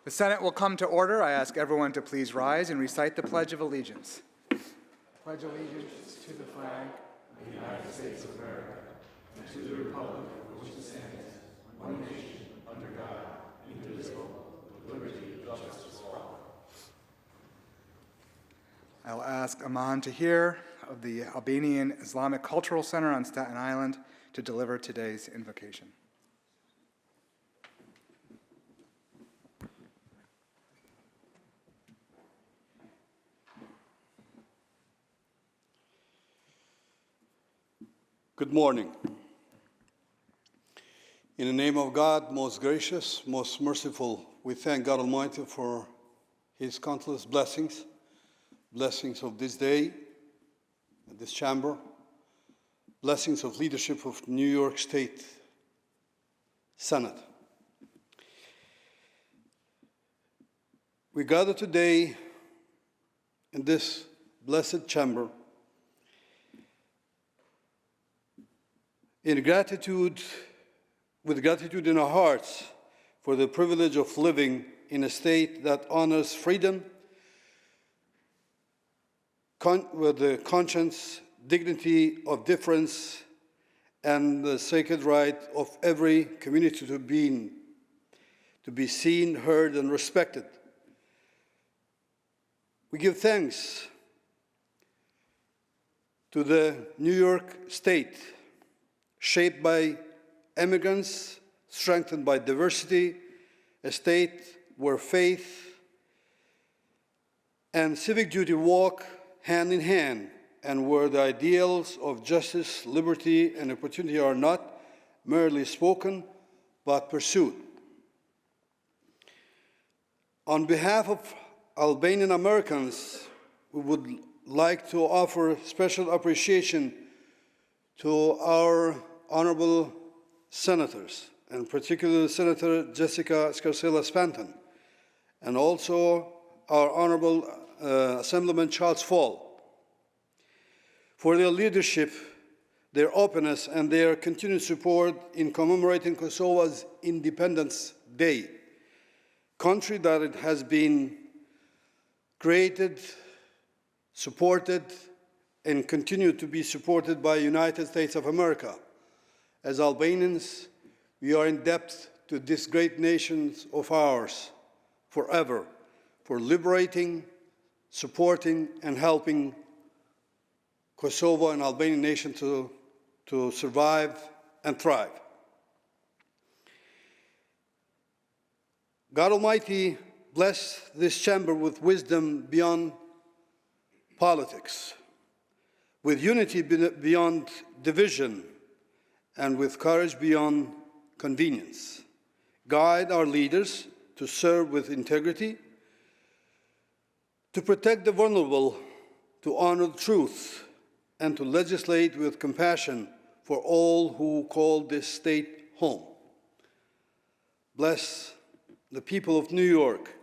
The Senate will come to order. I ask everyone to please rise and recite the Pledge of Allegiance. I pledge allegiance to the flag of the United States of America and to the republic for which it stands, one nation, under God, indivisible, with liberty and justice for all. I'll ask Aman Tahir of the Albanian Islamic Cultural Center on Staten Island to deliver today's invocation. Good morning. In the name of God, most gracious, most merciful, we thank God Almighty for His countless blessings, blessings of this day, this chamber, blessings of leadership of New York State Senate. We gather today in this blessed chamber with gratitude in our hearts for the privilege of living in a state that honors freedom with the conscience, dignity of difference, and the sacred right of every community to be seen, heard, and respected. We give thanks to the New York State, shaped by immigrants, strengthened by diversity, a state where faith and civic duty walk hand in hand, and where the ideals of justice, liberty, and opportunity are not merely spoken, but pursued. On behalf of Albanian Americans, we would like to offer special appreciation to our honorable senators, and particularly Senator Jessica Scarsella Spanton, and also our honorable Assemblyman Charles Fall, for their leadership, their openness, and their continued support in commemorating Kosovo's Independence Day, country that it has been created, supported, and continue to be supported by the United States of America. As Albanians, we are in debt to this great nation of ours forever for liberating, supporting, and helping Kosovo and Albanian nation to survive and thrive. God Almighty bless this chamber with wisdom beyond politics, with unity beyond division, and with courage beyond convenience. Guide our leaders to serve with integrity, to protect the vulnerable, to honor the truth, and to legislate with compassion for all who call this state home. Bless the people of New York,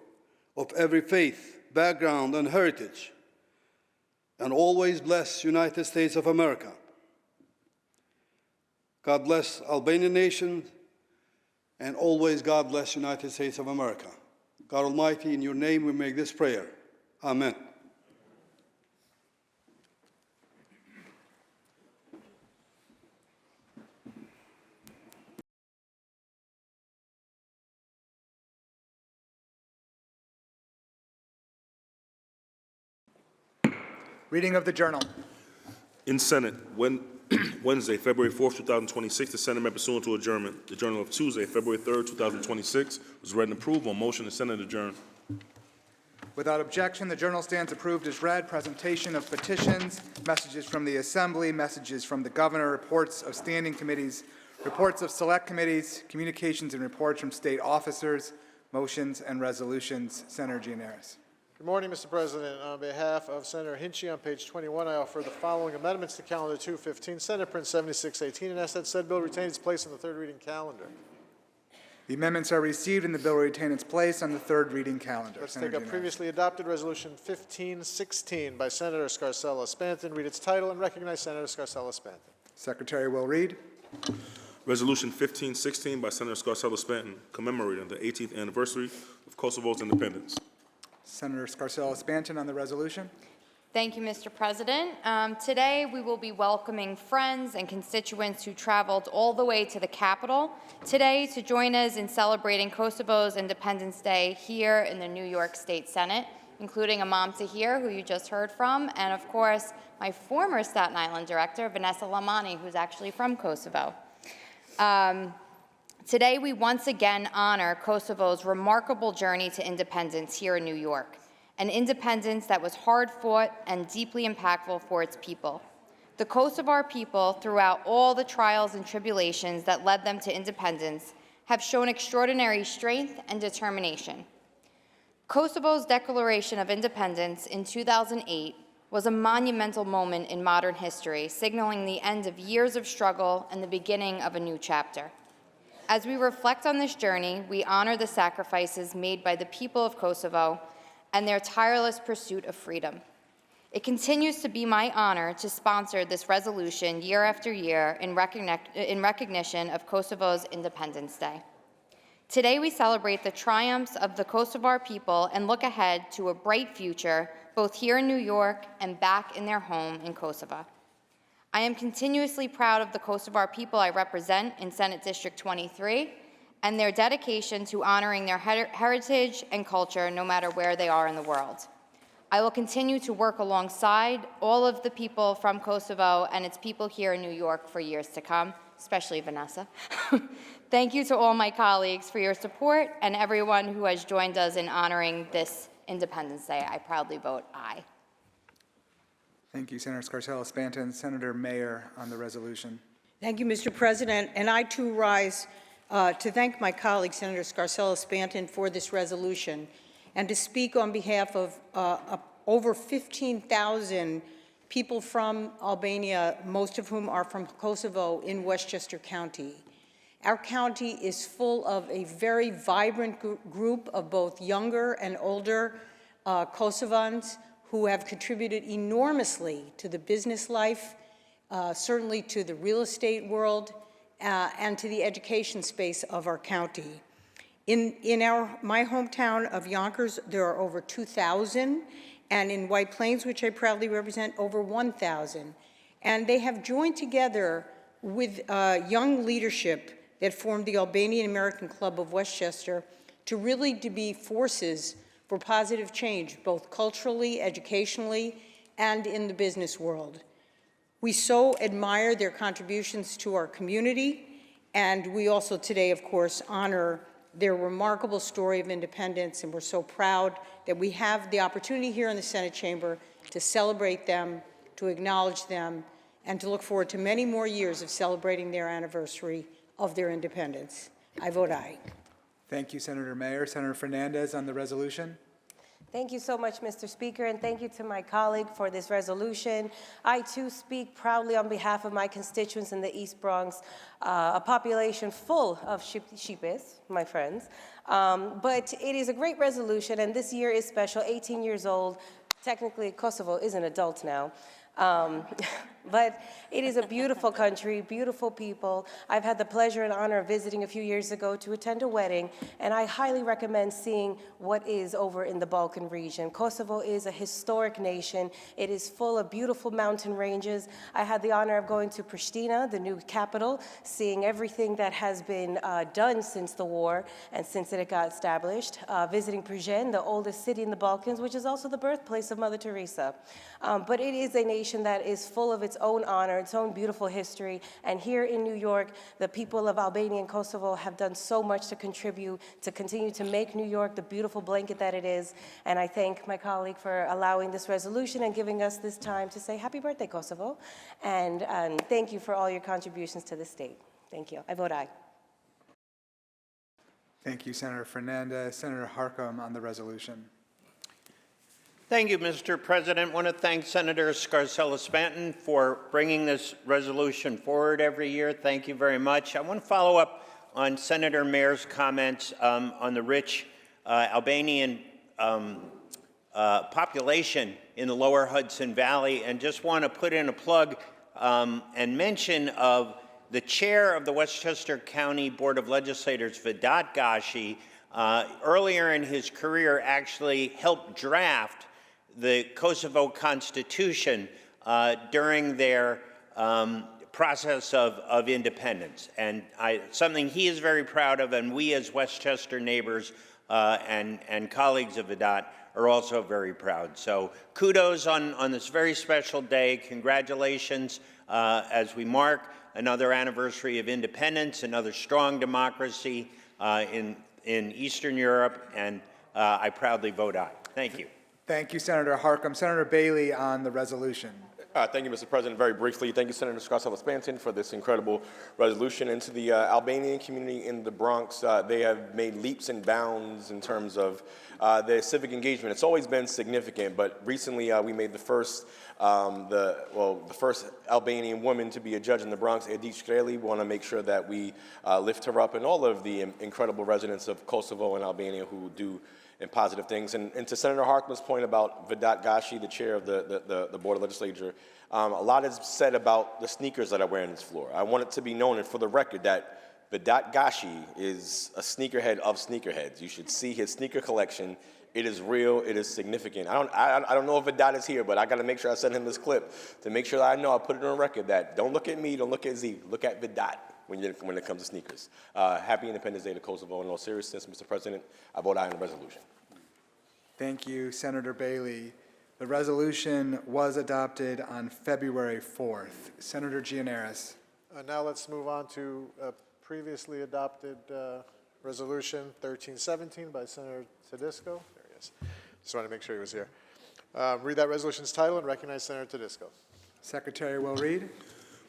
of every faith, background, and heritage, and always bless United States of America. God bless Albanian nation, and always God bless United States of America. God Almighty, in your name we make this prayer. Amen. Reading of the journal. In Senate, Wednesday, February 4th, 2026, the Senate met pursuant to adjournment. The journal of Tuesday, February 3rd, 2026, was read and approved. On motion, the Senate adjourned. Without objection, the journal stands approved as read. Presentation of petitions, messages from the Assembly, messages from the Governor, reports of standing committees, reports of select committees, communications and reports from state officers, motions and resolutions. Senator Gianaris. Good morning, Mr. President. On behalf of Senator Hinchey, on page 21, I offer the following amendments to Calendar 215, Senate Print 7618, and ask that said bill retain its place on the third reading calendar. The amendments are received and the bill will retain its place on the third reading calendar. Let's Senator take up Gianaris. previously adopted Resolution 1516 by Senator Scarsella Spanton. Read its title and recognize Senator Scarsella Spanton. Secretary will read. Resolution 1516 by Senator Scarcella Stanton commemorating the 18th anniversary of Kosovo's independence. Senator Scarcella Stanton on the resolution. Thank you, Mr. President. Today, we will be welcoming friends and constituents who traveled all the way to the Capitol today to join us in celebrating Kosovo's Independence Day here in the New York State Senate, including Imam Tahir, who you just heard from, and of course, my former Staten Island director, Vanessa Lamani, who's actually from Kosovo. Today, we once again honor Kosovo's remarkable journey to independence here in New York, an independence that was hard-fought and deeply impactful for its people. The Kosovar people, throughout all the trials and tribulations that led them to independence, have shown extraordinary strength and determination. Kosovo's declaration of independence in 2008 was a monumental moment in modern history, signaling the end of years of struggle and the beginning of a new chapter. As we reflect on this journey, we honor the sacrifices made by the people of Kosovo and their tireless pursuit of freedom. It continues to be my honor to sponsor this resolution year after year in recognition of Kosovo's Independence Day. Today, we celebrate the triumphs of the Kosovar people and look ahead to a bright future, both here in New York and back in their home in Kosovo. I am continuously proud of the Kosovar people I represent in Senate District 23 and their dedication to honoring their heritage and culture no matter where they are in the world. I will continue to work alongside all of the people from Kosovo and its people here in New York for years to come, especially Vanessa. Thank you to all my colleagues for your support and everyone who has joined us in honoring this Independence Day. I proudly vote aye. Thank you, Senator Scarcella Stanton. Senator Mayer on the resolution. Thank you, Mr. President. And I, too, rise to thank my colleague, Senator Scarcella Stanton, for this resolution and to speak on behalf of over 15,000 people from Albania, most of whom are from Kosovo in Westchester County. Our county is full of a very vibrant group of both younger and older Kosovans who have contributed enormously to the business life, certainly to the real estate world, and to the education space of our county. In my hometown of Yonkers, there are over 2,000, and in White Plains, which I proudly represent, over 1,000. And they have joined together with young leadership that formed the Albanian American Club of Westchester to really to be forces for positive change, both culturally, educationally, and in the business world. We so admire their contributions to our community, and we also today, of course, honor their remarkable story of independence, and we're so proud that we have the opportunity here in the Senate chamber to celebrate them, to acknowledge them, and to look forward to many more years of celebrating their anniversary of their independence. I vote aye. Thank you, Senator Mayer. Senator Fernandez on the resolution. Thank you so much, Mr. Speaker, and thank you to my colleague for this resolution. I, too, speak proudly on behalf of my constituents in the East Bronx, a population full of sheepish, my friends. But it is a great resolution, and this year is special, 18 years old. Technically, Kosovo is an adult now. But it is a beautiful country, beautiful people. I've had the pleasure and honor of visiting a few years ago to attend a wedding, and I highly recommend seeing what is over in the Balkan region. Kosovo is a historic nation. It is full of beautiful mountain ranges. I had the honor of going to Pristina, the new capital, seeing everything that has been done since the war and since it got established, visiting Prijen, the oldest city in the Balkans, which is also the birthplace of Mother Teresa. But it is a nation that is full of its own honor, its own beautiful history. And here in New York, the people of Albania and Kosovo have done so much to contribute to continue to make New York the beautiful blanket that it is. And I thank my colleague for allowing this resolution and giving us this time to say happy birthday, Kosovo. And thank you for all your contributions to the state. Thank you. I vote aye. Thank you, Senator Fernandez. Senator Harkam on the resolution. Thank you, Mr. President. I want to thank Senator Scarcella Stanton for bringing this resolution forward every year. Thank you very much. I want to follow up on Senator Mayer's comments on the rich Albanian population in the lower Hudson Valley, and just want to put in a plug and mention of the chair of the Westchester County Board of Legislators, Vedat Ghashi, earlier in his career actually helped draft the Kosovo Constitution during their process of independence. And something he is very proud of, and we as Westchester neighbors and colleagues of Vedat are also very proud. So kudos on this very special day. Congratulations as we mark another anniversary of independence, another strong democracy in Eastern Europe, and I proudly vote aye. Thank you. Thank you, Senator Harkam. Senator Bailey on the resolution. Thank you, Mr. President. Very briefly, thank you, Senator Scarcella-Spanton, for this incredible resolution. And to the Albanian community in the Bronx, they have made leaps and bounds in terms of their civic engagement. It's always been significant, but recently we made the first Albanian woman to be a judge in the Bronx, Edith Shkreli. We want to make sure that we lift her up, and all of the incredible residents of Kosovo and Albania who do and positive things. And to Senator Harkman's point about Vedat Ghashi, the chair of the Board of Legislature, a lot is said about the sneakers that are wearing this floor. I want it to be known, and for the record, that Vedat Ghashi is a sneakerhead of sneakerheads. You should see his sneaker collection. It is real. It is significant. I don't know if Vedat is here, but I got to make sure I send him this clip to make sure that I know I put it on record that don't look at me, don't look at Z, look at Vedat when it comes to sneakers. Happy Independence Day to Kosovo. In all seriousness, Mr. President, I vote aye on the resolution. Thank you, Senator Bailey. The resolution was adopted on February 4th. Senator Gianaris. Now let's move on to a previously adopted resolution 1317 by Senator Tedisco. There he is. Just wanted to make sure he was here. Read that resolution's title and recognize Senator Tedisco. Secretary will read.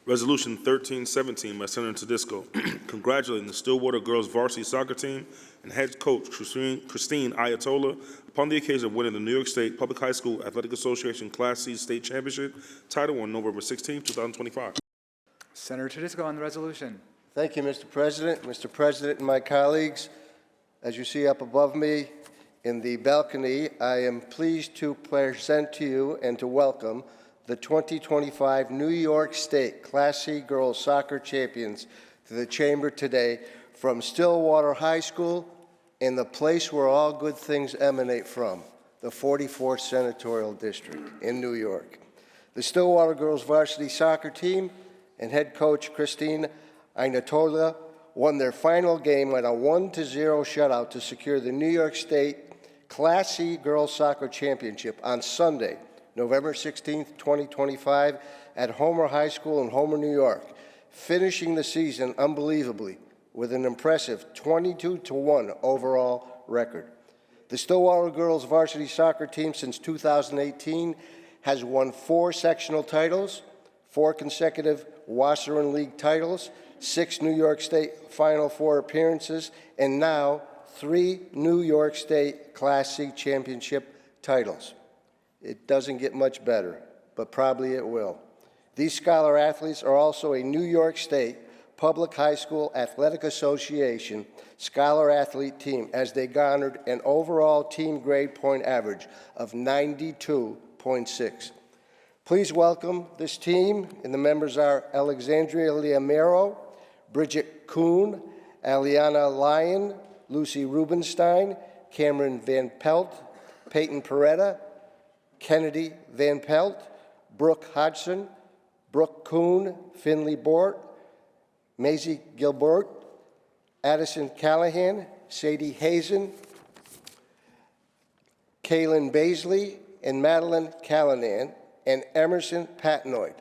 Resolution 1317 by Senator Tedisco, congratulating the Stillwater girls varsity soccer team and head coach Christine Ayatollah upon the occasion of winning the New York State Public High School Athletic Association Class C State Championship title on November 16, 2025. Senator Tedisco on the resolution. Thank you, Mr. President. Mr. President and my colleagues, as you see up above me in the balcony, I am pleased to present to you and to welcome the 2025 New York State Class C Girls Soccer Champions to the Chamber today from Stillwater High School in the place where all good things emanate from, the 44th Senatorial District in New York. The Stillwater Girls Varsity Soccer Team and head coach Christine Ayatollah won their final game with a 1-0 shutout to secure the New York State Class C Girls Soccer Championship on Sunday, November 16, 2025, at Homer High School in Homer, New York, finishing the season unbelievably with an impressive 22-1 overall record. The Stillwater Girls Varsity Soccer Team since 2018 has won 4 sectional titles, 4 consecutive Wasserman League titles, 6 New York State Final Four appearances, and now 3 New York State Class C Championship titles. It doesn't get much better, but probably it will. These scholar athletes are also a New York State Public High School Athletic Association scholar athlete team as they garnered an overall team grade point average of 92.6. Please welcome this team, and the members are Alexandria Liamero, Bridget Kuhn, Aliana Lyon, Lucy Rubenstein, Cameron Van Pelt, Peyton Peretta, Kennedy Van Pelt, Brooke Hodgson, Brooke Kuhn, Finley Bort, Maisie Gilbert, Addison Callahan, Sadie Hazen, Kaylin Baisley, and Madeline Callanan, and Emerson Patnoid.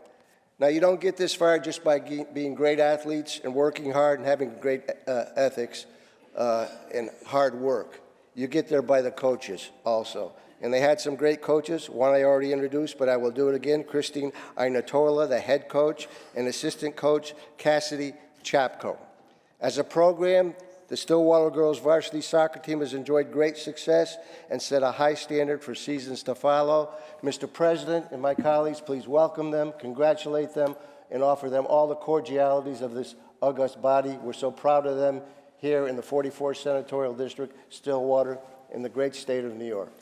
Now, you don't get this far just by being great athletes and working hard and having great ethics and hard work. You get there by the coaches also. And they had some great coaches, one I already introduced, but I will do it again, Christine Ayatollah, the head coach, and assistant coach Cassidy Chapko. As a program, the Stillwater Girls Varsity Soccer Team has enjoyed great success and set a high standard for seasons to follow. Mr. President and my colleagues, please welcome them, congratulate them, and offer them all the cordialities of this august body. We're so proud of them here in the 44th Senatorial District, Stillwater, in the great state of New York.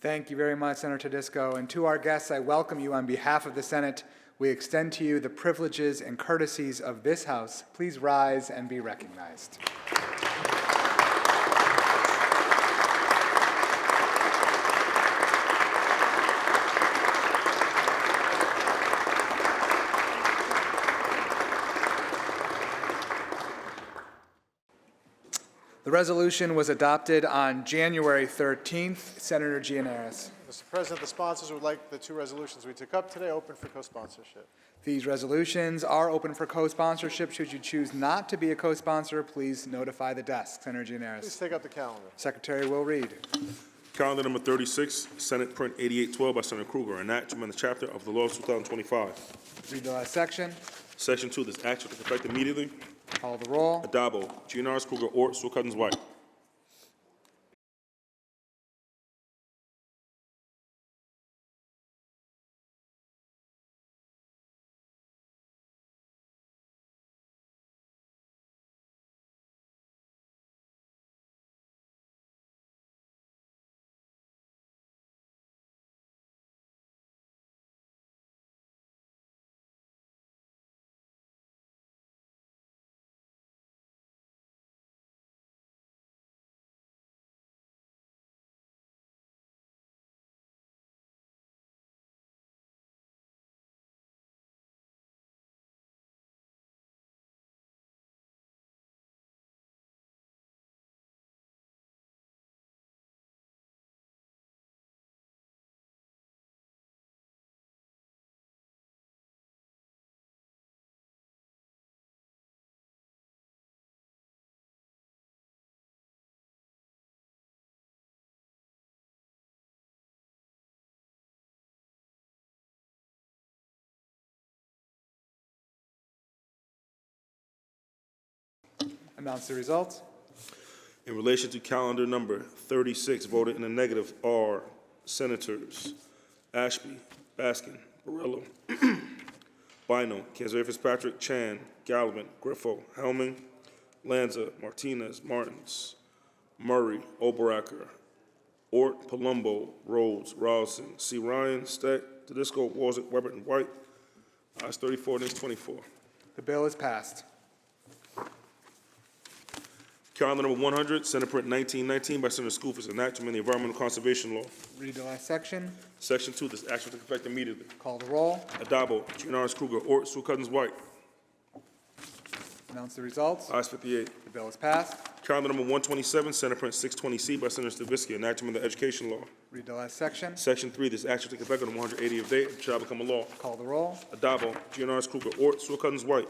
Thank you very much, Senator Tedisco. And to our guests, I welcome you on behalf of the Senate. we extend to you the privileges and courtesies of this House. Please rise and be recognized. The resolution was adopted on January 13th. Senator Gianaris. Mr. President, the sponsors would like the two resolutions we took up today open for co-sponsorship. These resolutions are open for co-sponsorship. Should you choose not to be a co-sponsor, please notify the desk. Senator Please Gianaris. take up the calendar. Secretary will read. Calendar number 36, Senate Print 8812 by Senator Krueger, an act to amend the chapter of the law of 2025. Read the last section. Section 2, this act shall take effect immediately. Call the roll. Adabo, Gianaris, Krueger, Ort, Sewell Cousins, White. Announce the results. In relation to calendar number 36, voted in the negative are Senators Ashby, Baskin, Barillo, Bino, Kazari Fitzpatrick, Chan, Gallivan, Griffo, Helming, Lanza, Martinez, Martins, Murray, Oberacker, Ort, Palumbo, Rhodes, Rawson, C. Ryan, Steck, Tedisco, Warzick, Weber, and White. Ayes 34, against 24. The bill is passed. Calendar number 100, Senate Print 1919 by Senator Skoufis, an act to amend the Environmental Conservation Law. Read the last section. Section 2, this act shall take effect immediately. Call the roll. Adabo, Gianaris, Krueger, Ort, Sewell Cousins, White. Announce the results. Ayes 58. The bill is passed. Calendar number 127, Senate Print 620C by Senator Stavisky, an act to amend the Education Law. Read the last section. Section 3, this act shall take effect on the 180th day and shall become a law. Call the roll. Adabo, Gianaris, Krueger, Ort, Sewell Cousins, White.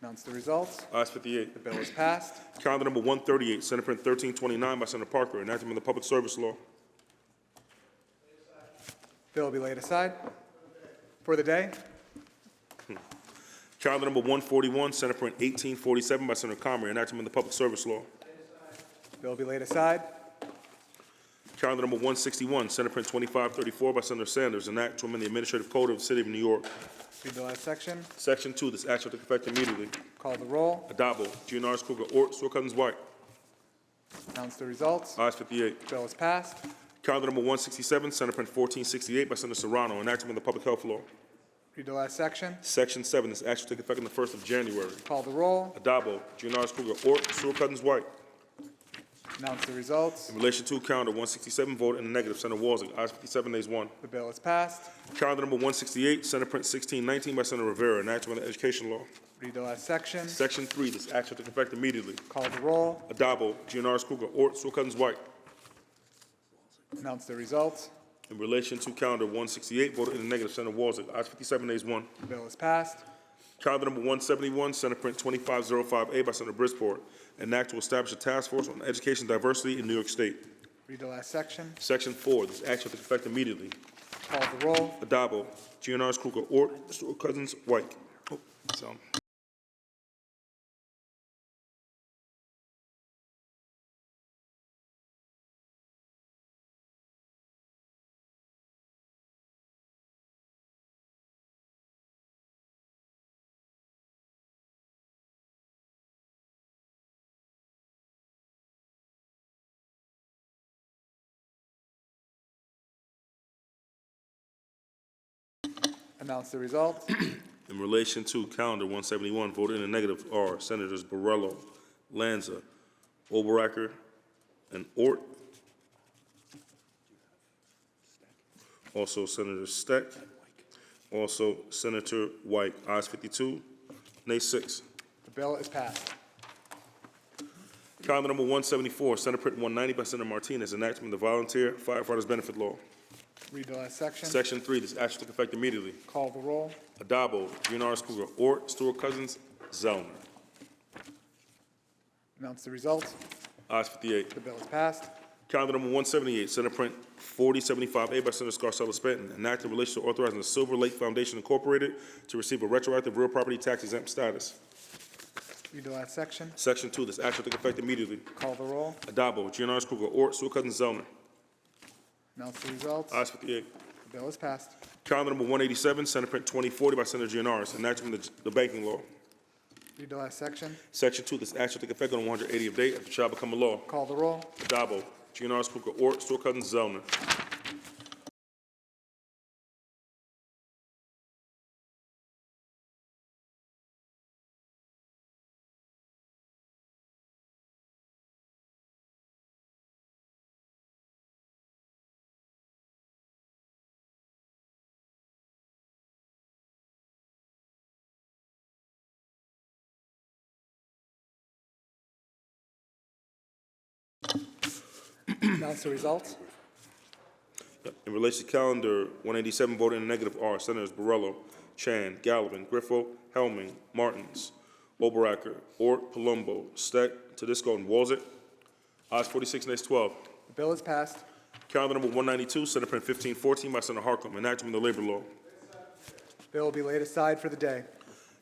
Announce the results. Ayes 58. The bill is passed. Calendar number 138, Senate Print 1329 by Senator Parker, an act to amend the Public Service Law. Bill will be laid aside for the day. Calendar number 141, Senate Print 1847 by Senator Comrie, an act to amend the Public Service Law. Bill will be laid aside. Calendar number 161, Senate Print 2534 by Senator Sanders, an act to amend the Administrative Code of the City of New York. Read the last section. Section 2, this act shall take effect immediately. Call the roll. Adabo, Gianaris, Krueger, Ort, Sewell Cousins, White. Announce the results. Ayes 58. Bill is passed. Calendar number 167, Senate Print 1468 by Senator Serrano, an act to amend the Public Health Law. Read the last section. Section 7, this act shall take effect on the 1st of January. Call the roll. Adabo, Gianaris, Krueger, Ort, Sewell Cousins, White. Announce the results. In relation to calendar 167, voted in the negative, Senator Warzick. Ayes 57, nays 1. The bill is passed. Calendar number 168, Senate Print 1619 by Senator Rivera, an act to amend the Education Law. Read the last section. Section 3, this act shall take effect immediately. Call the roll. Adabo, Gianaris, Krueger, Ort, Sewell Cousins, White. Announce the results. In relation to calendar 168, voted in the negative, Senator Warzick. Ayes 57, nays 1. The bill is passed. Calendar number 171, Senate Print 2505A by Senator Bridgeport, an act to establish a task force on education diversity in New York State. Read the last section. Section 4, this act shall take effect immediately. Call the roll. Adabo, Gianaris, Krueger, Ort, Sewell Cousins, White. Announce the results. In relation to calendar 171, voted in the negative are Senators Borrello, Lanza, Oberacker, and Ort. Also Senator Steck. Also Senator White. Ayes 52, nays 6. The bill is passed. Calendar number 174, Senate Print 190 by Senator Martinez, enactment of the Volunteer Firefighters Benefit Law. Read the last section. Section 3, this act shall take effect immediately. Call the roll. Adabo, Giannaris Kruger, Ort, Stewart Cousins, Zellner. Announce the results. Ayes 58. The bill is passed. Calendar number 178, Senate Print 4075A by Senator Scarcella Stanton, an act in relation to authorizing the Silver Lake Foundation Incorporated to receive a retroactive real property tax exempt status. Read the last section. Section 2, this act shall take effect immediately. Call the roll. Adabo, Giannaris Kruger, Ort, Stewart Cousins, Zellner. Announce the results. Ayes 58. The bill is passed. Calendar number 187, Senate Print 2040 by Senator Giannaris, enactment of the banking law. Read the last section. Section 2, this act shall take effect on the 180th day after it shall become a law. Call the roll. Adabo, Giannaris Kruger, Ort, Stewart Cousins, Zellner. Announce the results. In relation to calendar 187, voted in the negative are Senators Borrello, Chan, Gallivan, Griffo, Helming, Martins, Oberacker, Ort, Palumbo, Steck, Tedisco, and Walzett. Ayes 46, nays 12. The bill is passed. Calendar number 192, Senate Print 1514 by Senator Harkam, enactment of the labor law. Bill will be laid aside for the day.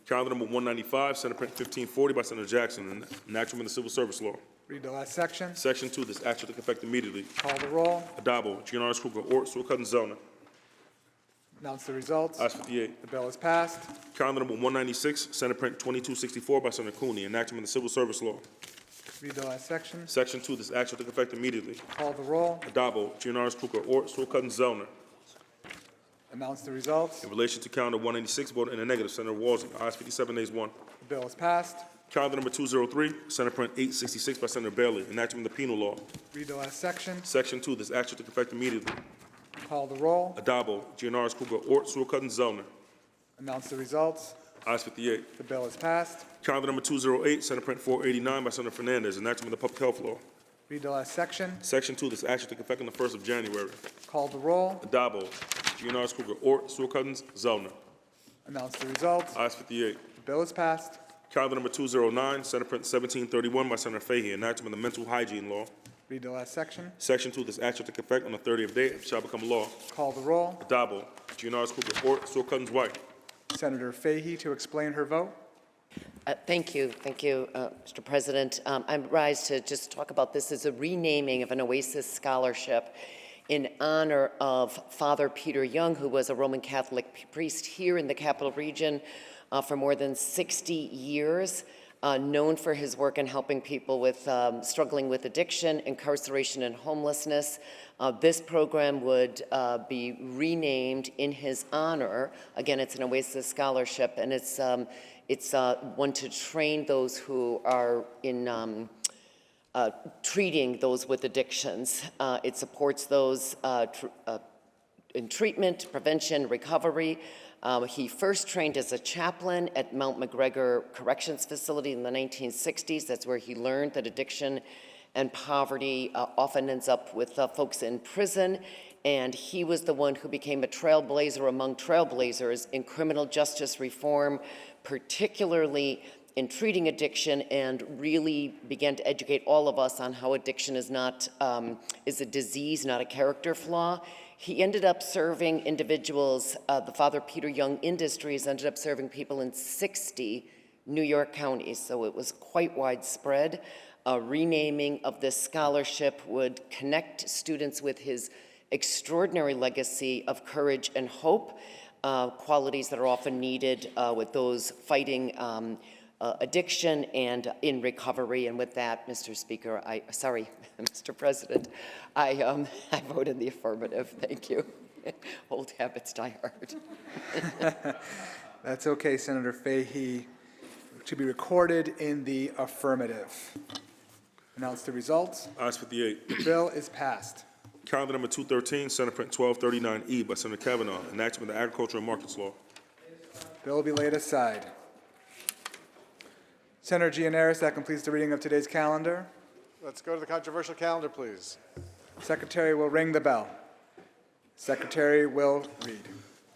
Calendar number 195, Senate Print 1540 by Senator Jackson, enactment of the civil service law. Read the last section. Section 2, this act shall take effect immediately. Call the roll. Adabo, Giannaris Kruger, Ort, Stewart Cousins, Zellner. Announce the results. Ayes 58. The bill is passed. Calendar number 196, Senate Print 2264 by Senator Cooney, enactment of the civil service law. Read the last section. Section 2, this act shall take effect immediately. Call the roll. Adabo, Giannaris Kruger, Ort, Stewart Cousins, Zellner. Announce the results. In relation to calendar 186, voted in the negative, Senator Walzing. Ayes 57, nays 1. The bill is passed. Calendar number 203, Senate Print 866 by Senator Bailey, enactment of the penal law. Read the last section. Section 2, this act shall take effect immediately. Call the roll. Adabo, Giannaris Kruger, Ort, Stewart Cousins, Zellner. Announce the results. Ayes 58. The bill is passed. Calendar number 208, Senate Print 489 by Senator Fernandez, enactment of the public health law. Read the last section. Section 2, this act shall take effect on the 1st of January. Call the roll. Adabo, Giannaris Kruger, Ort, Stewart Cousins, Zellner. Announce the results. Ayes 58. The bill is passed. Calendar number 209, Senate Print 1731 by Senator Fahey, enactment of the mental hygiene law. Read the last section. Section 2, this act shall take effect on the 30th day and shall become a law. Call the roll. Adabo, Giannaris Kruger, Ort, Stewart Cousins, White. Senator Fahey to explain her vote. Thank you, Mr. President. I rise to just talk about this as a renaming of an OASIS scholarship in honor of Father Peter Young, who was a Roman Catholic priest here in the Capital Region for more than 60 years, known for his work in helping people with struggling with addiction, incarceration, and homelessness. This program would be renamed in his honor. Again, it's an OASIS scholarship, and it's one to train those who are in treating those with addictions. It supports those in treatment, prevention, recovery. He first trained as a chaplain at Mount McGregor Corrections Facility in the 1960s. That's where he learned that addiction and poverty often ends up with folks in prison. And he was the one who became a trailblazer among trailblazers in criminal justice reform, particularly in treating addiction, and really began to educate all of us on how addiction is a disease, not a character flaw. He ended up serving individuals, the Father Peter Young Industries ended up serving people in 60 New York counties, so it was quite widespread. A renaming of this scholarship would connect students with his extraordinary legacy of courage and hope, qualities that are often needed with those fighting addiction and in recovery. And with that, Mr. Speaker, Mr. President, I vote in the affirmative. Thank you. Old habits die hard. That's okay, Senator Fahey. To be recorded in the affirmative. Announce the results. Ayes 58. The bill is passed. Calendar number 213, Senate Print 1239E by Senator Kavanaugh, enactment of the Agriculture and Markets Law. Bill will be laid aside. Senator Gianaris, that completes the reading of today's calendar. Let's go to the controversial calendar, please. Secretary will ring the bell. Secretary will read.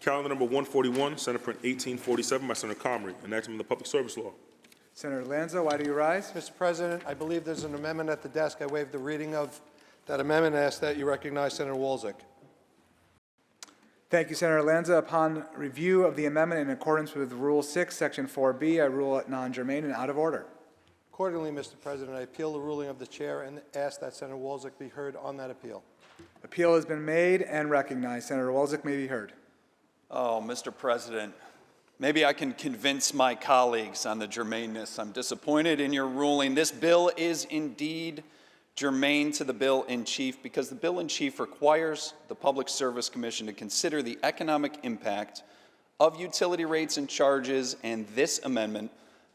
Calendar number 141, Senate Print 1847 by Senator Comrie, enactment of the Public Service Law. Senator Lanza, why do you rise? Mr. President, I believe there's an amendment at the desk. I waive the reading of that amendment and ask that you recognize Senator Walczak. Thank you, Senator Lanza. Upon review of the amendment in accordance with Rule 6, Section 4B, I rule it non-germane and out of order. Accordingly, Mr. President, I appeal the ruling of the chair and ask that Senator Walczak be heard on that appeal. Appeal has been made and recognized. Senator Walczak may be heard. Oh, Mr. President, maybe I can convince my colleagues on the germaneness. I'm disappointed in your ruling. This bill is indeed germane to the bill in chief because the bill in chief requires the Public Service Commission to consider the economic impact of utility rates and charges, and this amendment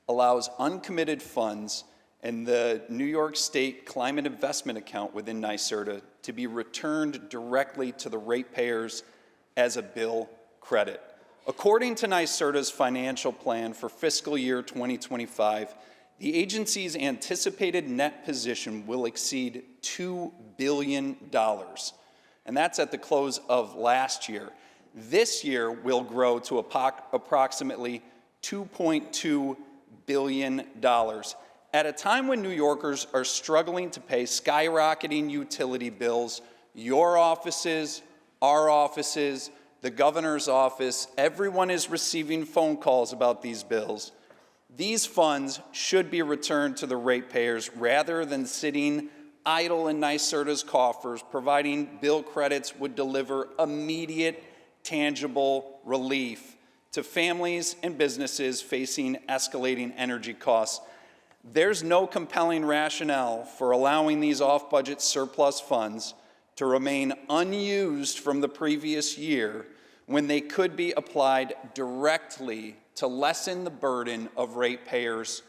allows uncommitted funds in the New York State Climate Investment Account within NYSERDA to be returned directly to the ratepayers as a bill credit. According to NYSERDA's financial plan for fiscal year 2025, the agency's anticipated net position will exceed $2 billion, and that's at the close of last year. This year will grow to approximately $2.2 billion. At a time when New Yorkers are struggling to pay skyrocketing utility bills, your offices, our offices, the governor's office, everyone is receiving phone calls about these bills. These funds should be returned to the ratepayers rather than sitting idle in NYSERDA's coffers. Providing bill credits would deliver immediate, tangible relief to families and businesses facing escalating energy costs. There's no compelling rationale for allowing these off-budget surplus funds to remain unused from the previous year when they could be applied directly to lessen the burden of ratepayers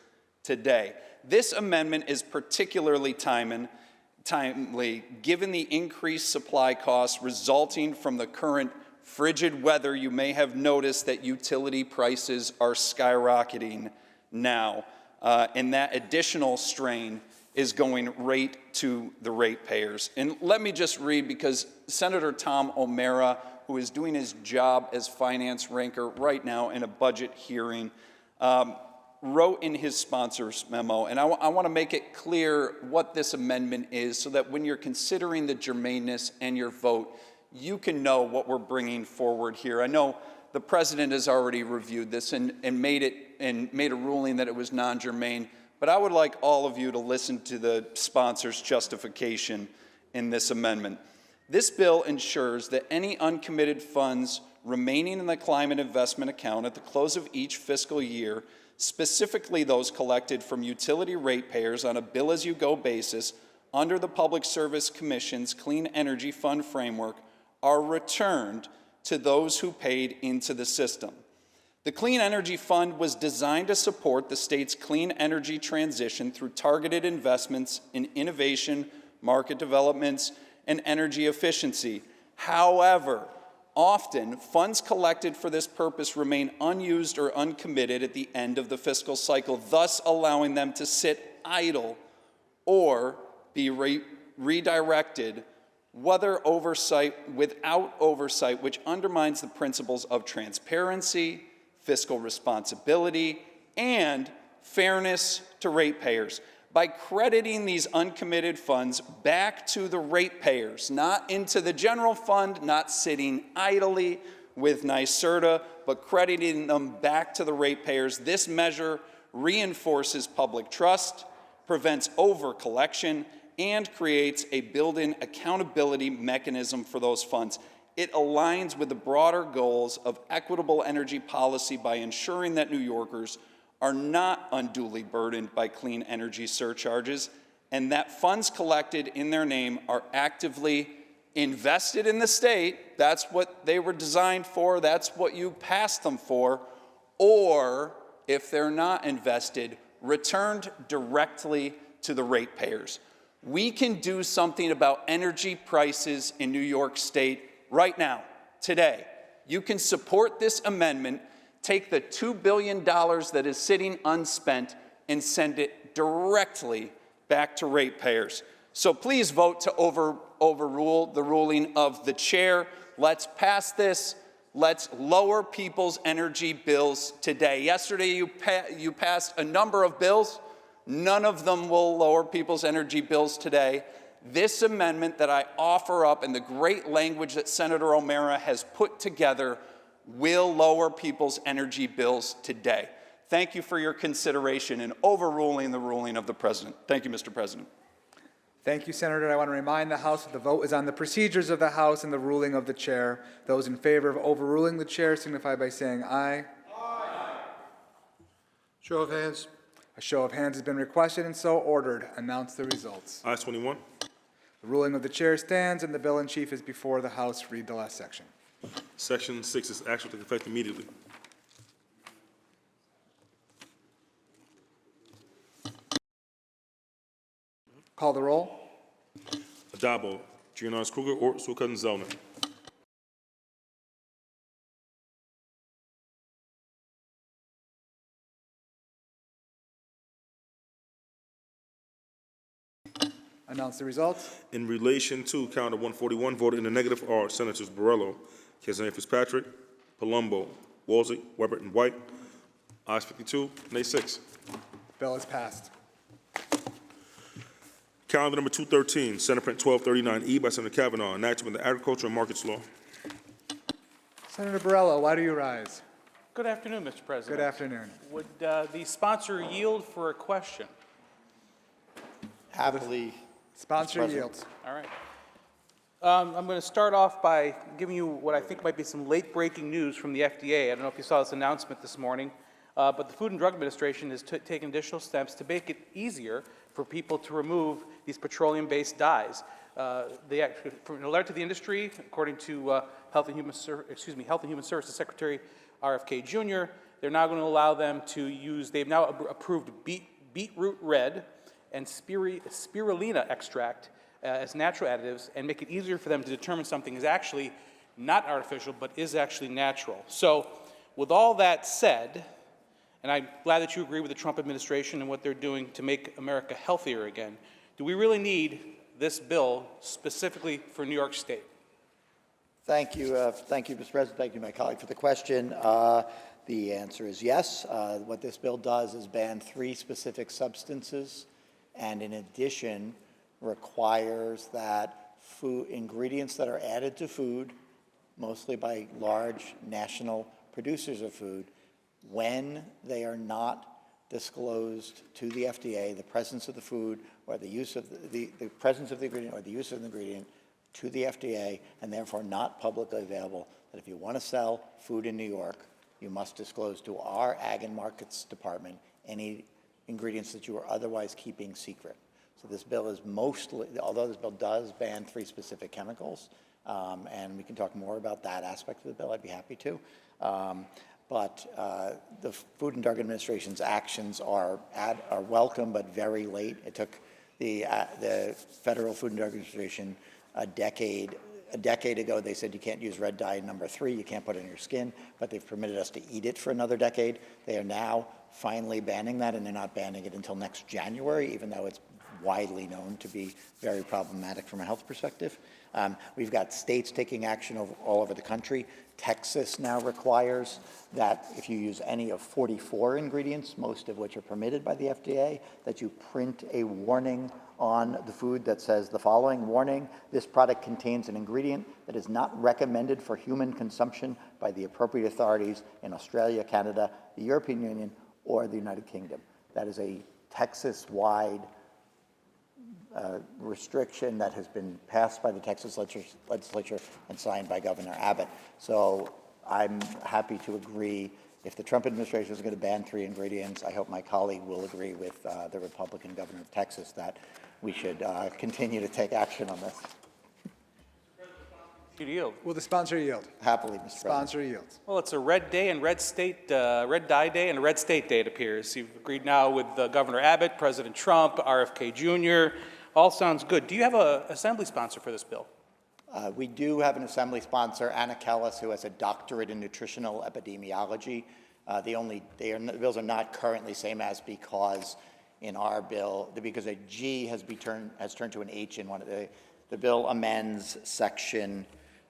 today. This amendment is particularly timely given the increased supply costs resulting from the current frigid weather. You may have noticed that utility prices are skyrocketing now, and that additional strain is going right to the ratepayers. And let me just read, because Senator Tom O'Mara, who is doing his job as finance ranker right now in a budget hearing, wrote in his sponsor's memo, and I want to make it clear what this amendment is so that when you're considering the germaneness and your vote, you can know what we're bringing forward here. I know the president has already reviewed this and made a ruling that it was non-germane, but I would like all of you to listen to the sponsor's justification in this amendment. This bill ensures that any uncommitted funds remaining in the climate investment account at the close of each fiscal year, specifically those collected from utility ratepayers on a bill-as-you-go basis under the Public Service Commission's Clean Energy Fund framework, are returned to those who paid into the system. The Clean Energy Fund was designed to support the state's clean energy transition through targeted investments in innovation, market developments, and energy efficiency. However, often, funds collected for this purpose remain unused or uncommitted at the end of the fiscal cycle, thus allowing them to sit idle or be redirected without oversight, which undermines the principles of transparency, fiscal responsibility, and fairness to ratepayers. By crediting these uncommitted funds back to the ratepayers, not into the general fund, not sitting idly with NYSERDA, but crediting them back to the ratepayers, this measure reinforces public trust, prevents over-collection, and creates a built-in accountability mechanism for those funds. It aligns with the broader goals of equitable energy policy by ensuring that New Yorkers are not unduly burdened by clean energy surcharges, and that funds collected in their name are actively invested in the state. That's what they were designed for, that's what you passed them for, or if they're not invested, returned directly to the ratepayers. We can do something about energy prices in New York State right now, today. You can support this amendment, take the $2 billion that is sitting unspent, and send it directly back to ratepayers. So please vote to overrule the ruling of the chair. Let's pass this. Let's lower people's energy bills today. Yesterday, you passed a number of bills. None of them will lower people's energy bills today. This amendment that I offer up and the great language that Senator O'Mara has put together will lower people's energy bills today. Thank you for your consideration in overruling the ruling of the President. Thank you, Mr. President. Thank you, Senator. I want to remind the House that the vote is on the procedures of the House and the ruling of the chair. Those in favor of overruling the chair signify by saying aye. Aye. Show of hands. A show of hands has been requested and so ordered. Announce the results. Ayes 21. The ruling of the chair stands and the bill in chief is before the House. Read the last section. Section 6 is action to take effect immediately. Call the roll. Adabo, Giannaris Kruger, Ort, Sukutin, Zellner. Announce the results. In relation to calendar 141, voted in the negative are Senators Borrello, Kazan Fitzpatrick, Palumbo, Walzey, Weber, and White. Ayes 52, nay 6. Bill is passed. Calendar number 213, Senate Print 1239E by Senator Kavanaugh, enactment of the Agriculture and Markets Law. Senator Borrello, why do you rise? Good afternoon, Mr. President. Good afternoon. Would the sponsor yield for a question? Happily. Sponsor yields. All right. I'm going to start off by giving you what I think might be some late-breaking news from the FDA. I don't know if you saw this announcement this morning, but the Food and Drug Administration has taken additional steps to make it easier for people to remove these petroleum-based dyes. From a letter to the industry, according to Health and Human Services Secretary RFK Jr., they're now going to allow them to use, they've now approved beetroot red and spirulina extract as natural additives and make it easier for them to determine something is actually not artificial but is actually natural. So with all that said, and I'm glad that you agree with the Trump administration and what they're doing to make America healthier again, do we really need this bill specifically for New York State? Thank you, Mr. President. Thank you, my colleague, for the question. The answer is yes. What this bill does is ban 3 specific substances, and in addition requires that food ingredients that are added to food, mostly by large national producers of food, when they are not disclosed to the FDA, the presence of the food or the use of the presence of the ingredient or the use of the ingredient to the FDA, and therefore not publicly available, that if you want to sell food in New York, you must disclose to our Ag and Markets Department any ingredients that you are otherwise keeping secret. So this bill is mostly, although this bill does ban 3 specific chemicals, and we can talk more about that aspect of the bill, I'd be happy to. But the Food and Drug Administration's actions are welcome, but very late. It took the Federal Food and Drug Administration a decade ago. They said you can't use red dye number 3, you can't put it in your skin, but they've permitted us to eat it for another decade. They are now finally banning that, and they're not banning it until next January, even though it's widely known to be very problematic from a health perspective. We've got states taking action all over the country. Texas now requires that if you use any of 44 ingredients, most of which are permitted by the FDA, that you print a warning on the food that says the following: warning, this product contains an ingredient that is not recommended for human consumption by the appropriate authorities in Australia, Canada, the European Union, or the United Kingdom. That is a Texas-wide restriction that has been passed by the Texas legislature and signed by Governor Abbott. So I'm happy to agree if the Trump administration is going to ban 3 ingredients, I hope my colleague will agree with the Republican governor of Texas that we should continue to take action on this. You yield. Will the sponsor yield? Happily, Mr. President. Sponsor yields. Well, it's a red day and red state, red dye day and a red state day, it appears. You've agreed now with Governor Abbott, President Trump, RFK Jr. All sounds good. Do you have an assembly sponsor for this bill? We do have an assembly sponsor, Anna Kellis, who has a doctorate in nutritional epidemiology. The bills are not currently same as because in our bill, because a G has turned to an H in one of the bill amends section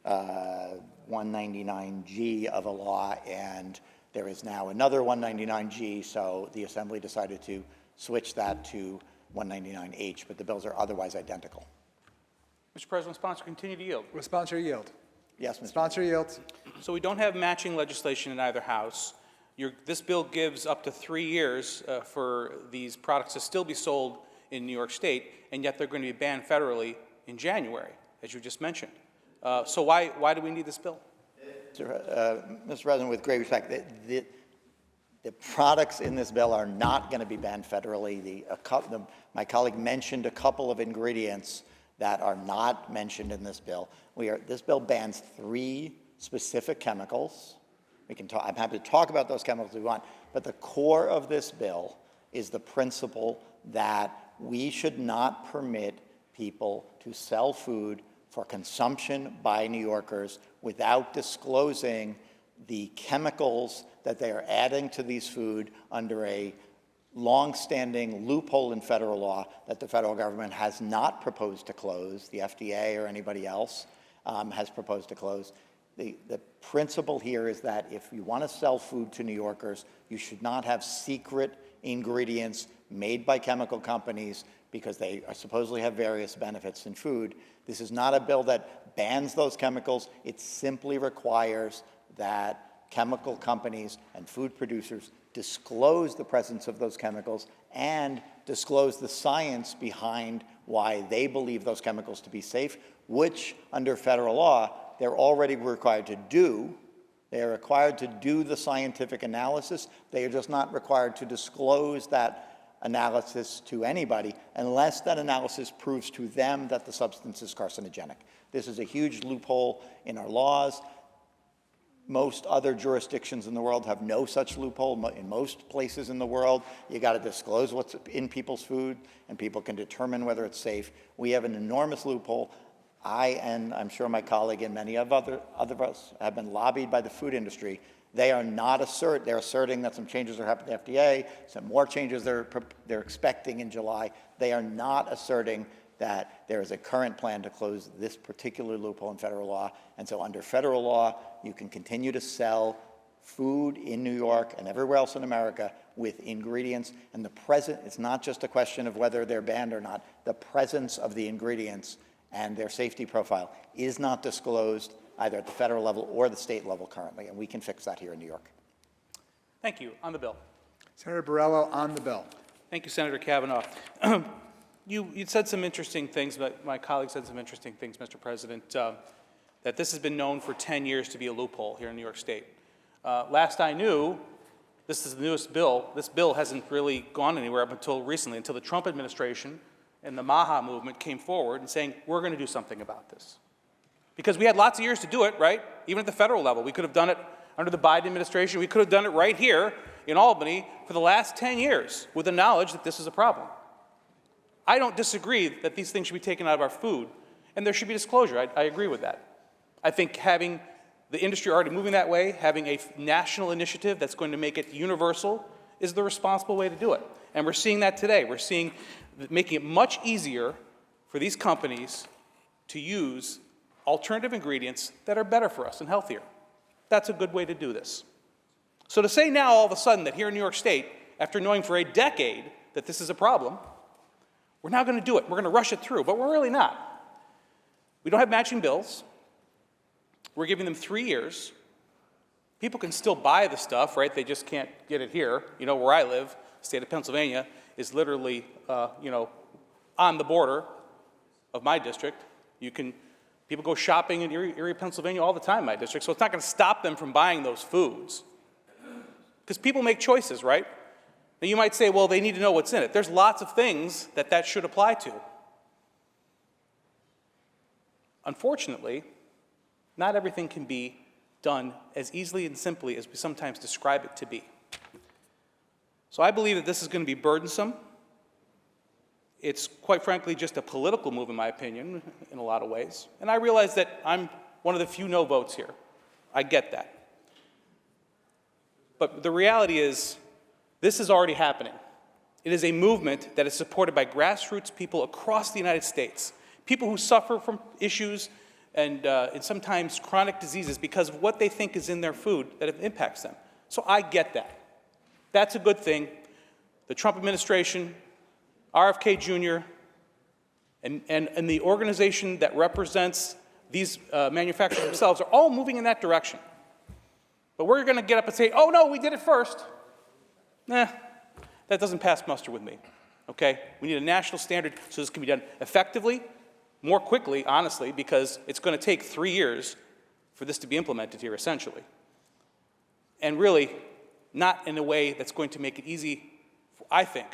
199G of a law, and there is now another 199G, so the Assembly decided to switch that to 199H, but the bills are otherwise identical. Mr. President, sponsor, continue to yield. Will sponsor yield? Yes, Mr. Sponsor yields. So we don't have matching legislation in either house. This bill gives up to 3 years for these products to still be sold in New York State, and yet they're going to be banned federally in January, as you just mentioned. So why do we need this bill? Mr. President, with great respect, the products in this bill are not going to be banned federally. My colleague mentioned a couple of ingredients that are not mentioned in this bill. This bill bans 3 specific chemicals. I'm happy to talk about those chemicals if we want, but the core of this bill is the principle that we should not permit people to sell food for consumption by New Yorkers without disclosing the chemicals that they are adding to these food under a long-standing loophole in federal law that the federal government has not proposed to close. The FDA or anybody else has proposed to close. The principle here is that if you want to sell food to New Yorkers, you should not have secret ingredients made by chemical companies because they supposedly have various benefits in food. This is not a bill that bans those chemicals. It simply requires that chemical companies and food producers disclose the presence of those chemicals and disclose the science behind why they believe those chemicals to be safe, which under federal law, they're already required to do. They are required to do the scientific analysis. They are just not required to disclose that analysis to anybody unless that analysis proves to them that the substance is carcinogenic. This is a huge loophole in our laws. Most other jurisdictions in the world have no such loophole. In most places in the world, you got to disclose what's in people's food, and people can determine whether it's safe. We have an enormous loophole. And I'm sure my colleague and many of other of us have been lobbied by the food industry. They are not they're asserting that some changes are happening at the FDA, some more changes they're expecting in July. They are not asserting that there is a current plan to close this particular loophole in federal law. And so under federal law, you can continue to sell food in New York and everywhere else in America with ingredients. And it's not just a question of whether they're banned or not. The presence of the ingredients and their safety profile is not disclosed either at the federal level or the state level currently, and we can fix that here in New York. Thank you. On the bill. Senator Borrello on the bill. Thank you, Senator Kavanaugh. You said some interesting things, but my colleague said some interesting things, Mr. President, that this has been known for 10 years to be a loophole here in New York State. Last I knew, this is the newest bill. This bill hasn't really gone anywhere up until recently, until the Trump administration and the MAHA movement came forward and saying, we're going to do something about this. Because we had lots of years to do it, right? Even at the federal level. We could have done it under the Biden administration. We could have done it right here in Albany for the last 10 years with the knowledge that this is a problem. I don't disagree that these things should be taken out of our food, and there should be disclosure. I agree with that. I think having the industry already moving that way, having a national initiative that's going to make it universal is the responsible way to do it. And we're seeing that today. We're seeing making it much easier for these companies to use alternative ingredients that are better for us and healthier. That's a good way to do this. So to say now all of a sudden that here in New York State, after knowing for a decade that this is a problem, we're now going to do it. We're going to rush it through, but we're really not. We don't have matching bills. We're giving them 3 years. People can still buy the stuff, right? They just can't get it here. You know, where I live, the state of Pennsylvania is literally, on the border of my district. People go shopping in Erie, Pennsylvania all the time in my district, so it's not going to stop them from buying those foods. Because people make choices, right? Now you might say, well, they need to know what's in it. There's lots of things that should apply to. Unfortunately, not everything can be done as easily and simply as we sometimes describe it to be. So I believe that this is going to be burdensome. It's, quite frankly, just a political move, in my opinion, in a lot of ways. And I realize that I'm one of the few no votes here. I get that. But the reality is, this is already happening. It is a movement that is supported by grassroots people across the United States, people who suffer from issues and sometimes chronic diseases because of what they think is in their food that impacts them. So I get that. That's a good thing. The Trump administration, RFK Jr., and the organization that represents these manufacturers themselves are all moving in that direction. But we're going to get up and say, oh, no, we did it first. Nah, that doesn't pass muster with me, okay? We need a national standard so this can be done effectively, more quickly, honestly, because it's going to take 3 years for this to be implemented here, essentially. And really, not in a way that's going to make it easy, I think,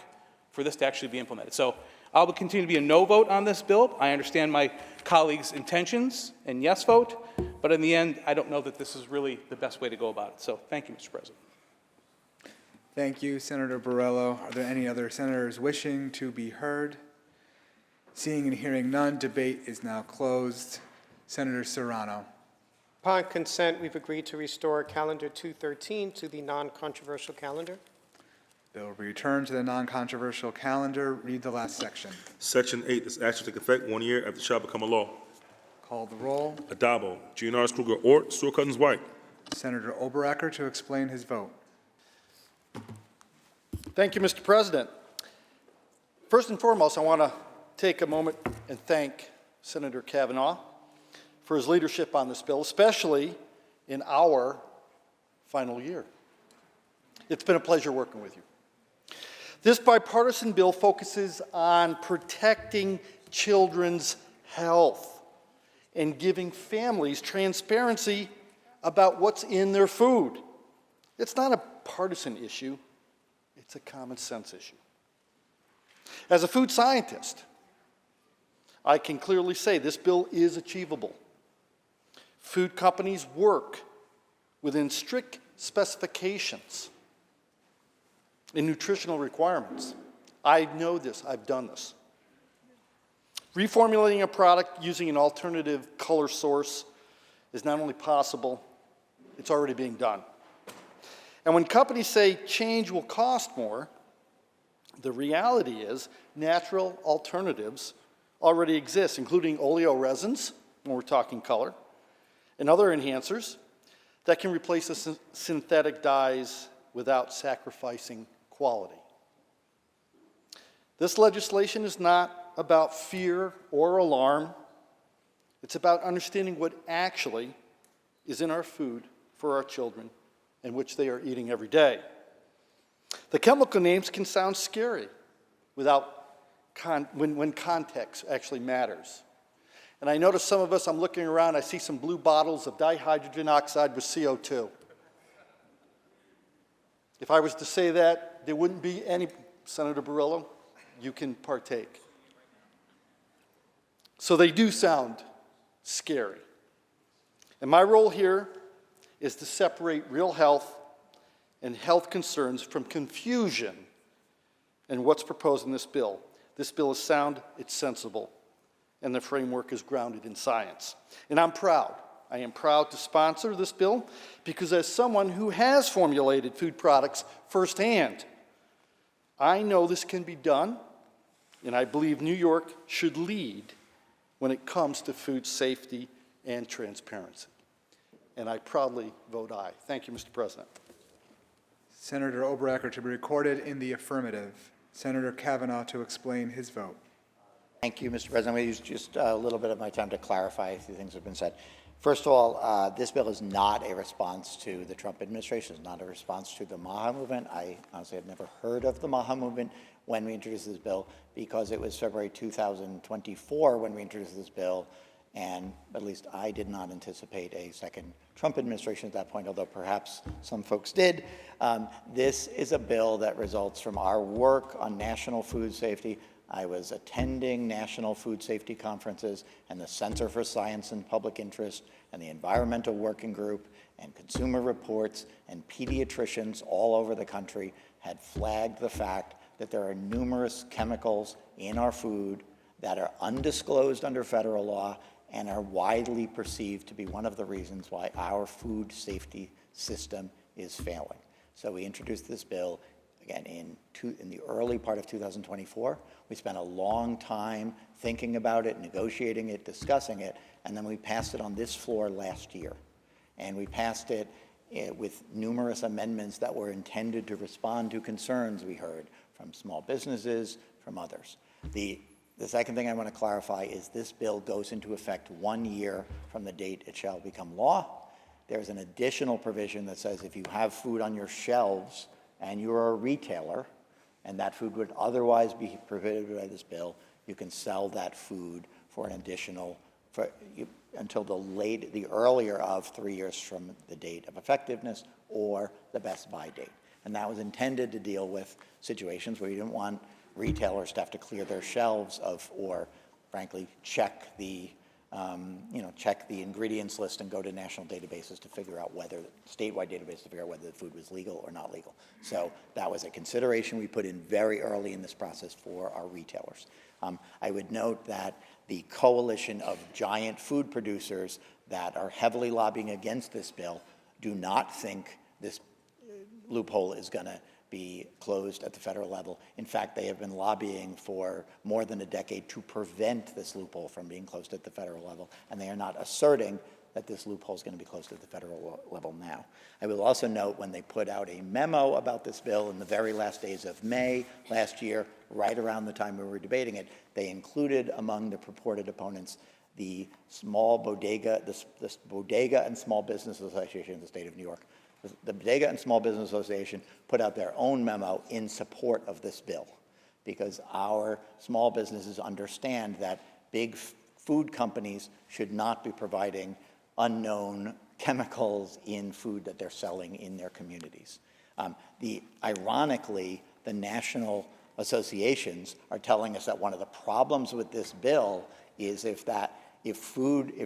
for this to actually be implemented. So I'll continue to be a no vote on this bill. I understand my colleagues' intentions and yes vote, but in the end, I don't know that this is really the best way to go about it. So thank you, Mr. President. Thank you, Senator Borrello. Are there any other senators wishing to be heard? Seeing and hearing none, debate is now closed. Senator Serrano. Upon consent, we've agreed to restore Calendar 213 to the non-controversial calendar. Bill will be returned to the non-controversial calendar. Read the last section. Section 8, this act shall take effect 1 year after it shall become a law. Call the roll. Adabo, Giannaris Kruger, Ort, Stewart Cousins White. Senator Oberacker to explain his vote. Thank you, Mr. President. First and foremost, I want to take a moment and thank Senator Kavanaugh for his leadership on this bill, especially in our final year. It's been a pleasure working with you. This bipartisan bill focuses on protecting children's health and giving families transparency about what's in their food. It's not a partisan issue, it's a common sense issue. As a food scientist, I can clearly say this bill is achievable. Food companies work within strict specifications and nutritional requirements. I know this, I've done this. Reformulating a product using an alternative color source is not only possible, it's already being done. And when companies say change will cost more, the reality is natural alternatives already exist, including oleoresins, when we're talking color, and other enhancers that can replace the synthetic dyes without sacrificing quality. This legislation is not about fear or alarm. It's about understanding what actually is in our food for our children and which they are eating every day. The chemical names can sound scary when context actually matters. And I notice some of us, I'm looking around, I see some blue bottles of dihydrogen oxide with CO2. If I was to say that, there wouldn't be any, Senator Borrello, you can partake. So they do sound scary. And my role here is to separate real health and health concerns from confusion and what's proposed in this bill. This bill is sound, it's sensible, and the framework is grounded in science. And I'm proud. I am proud to sponsor this bill because as someone who has formulated food products firsthand, I know this can be done, and I believe New York should lead when it comes to food safety and transparency. And I proudly vote aye. Thank you, Mr. President. Senator Oberacker to be recorded in the affirmative. Senator Kavanaugh to explain his vote. Thank you, Mr. President. I'm going to use just a little bit of my time to clarify a few things that have been said. First of all, this bill is not a response to the Trump administration. It's not a response to the MAHA movement. I honestly had never heard of the MAHA movement when we introduced this bill because it was February 2024 when we introduced this bill, And at least I did not anticipate a second Trump administration at that point, although perhaps some folks did. This is a bill that results from our work on national food safety. I was attending national food safety conferences, and the Center for Science and Public Interest and the Environmental Working Group and Consumer Reports and pediatricians all over the country had flagged the fact that there are numerous chemicals in our food that are undisclosed under federal law and are widely perceived to be one of the reasons why our food safety system is failing. So we introduced this bill again in the early part of 2024. We spent a long time thinking about it, negotiating it, discussing it, and then we passed it on this floor last year. And we passed it with numerous amendments that were intended to respond to concerns we heard from small businesses, from others. The second thing I want to clarify is this bill goes into effect 1 year from the date it shall become law. There's an additional provision that says if you have food on your shelves and you're a retailer and that food would otherwise be prohibited by this bill, you can sell that food for an additional, until the earlier of 3 years from the date of effectiveness or the best buy date. And that was intended to deal with situations where you didn't want retailers to have to clear their shelves or frankly, check the ingredients list and go to national databases to figure out statewide databases to figure out whether the food was legal or not legal. So that was a consideration we put in very early in this process for our retailers. I would note that the coalition of giant food producers that are heavily lobbying against this bill do not think this loophole is going to be closed at the federal level. In fact, they have been lobbying for more than a decade to prevent this loophole from being closed at the federal level, and they are not asserting that this loophole is going to be closed at the federal level now. I will also note when they put out a memo about this bill in the very last days of May last year, right around the time we were debating it, they included among the purported opponents the Bodega and Small Business Association of the state of New York. The Bodega and Small Business Association put out their own memo in support of this bill because our small businesses understand that big food companies should not be providing unknown chemicals in food that they're selling in their communities. Ironically, the national associations are telling us that one of the problems with this bill is if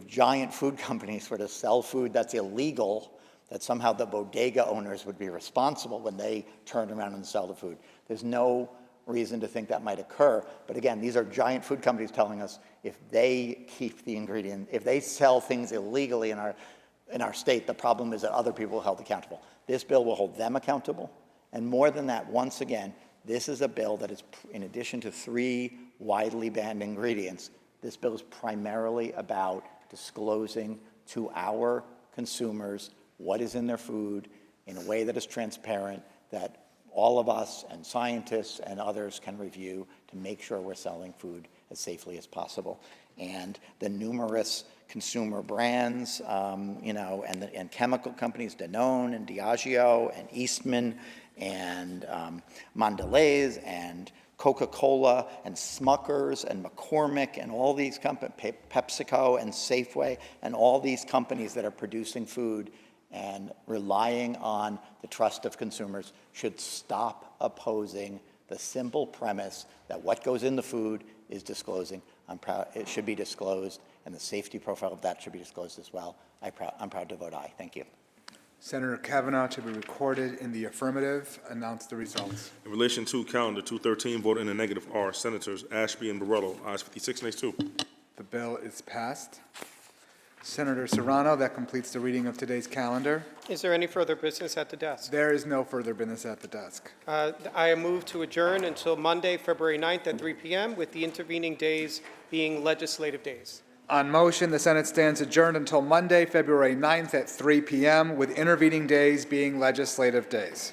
giant food companies were to sell food that's illegal, that somehow the bodega owners would be responsible when they turn around and sell the food. There's no reason to think that might occur. But again, these are giant food companies telling us if they keep the ingredient, if they sell things illegally in our state, the problem is that other people are held accountable. This bill will hold them accountable. And more than that, once again, this is a bill that is, in addition to 3 widely banned ingredients, this bill is primarily about disclosing to our consumers what is in their food in a way that is transparent, that all of us and scientists and others can review to make sure we're selling food as safely as possible. And the numerous consumer brands, and chemical companies, Danone and Diageo and Eastman and Mondelez and Coca-Cola and Smuckers and McCormick and all these companies, PepsiCo and Safeway, and all these companies that are producing food and relying on the trust of consumers should stop opposing the simple premise that what goes in the food is disclosing. It should be disclosed, and the safety profile of that should be disclosed as well. I'm proud to vote aye. Thank you. Senator Kavanaugh to be recorded in the affirmative. Announce the results. In relation to calendar 213, voted in the negative are Senators Ashby and Barretto. Ayes 56, nays 2. The bill is passed. Senator Serrano, that completes the reading of today's calendar. Is there any further business at the desk? There is no further business at the desk. I move to adjourn until Monday, February 9th at 3 p.m., with the intervening days being legislative days. On motion, the Senate stands adjourned until Monday, February 9th at 3 p.m., with intervening days being legislative days.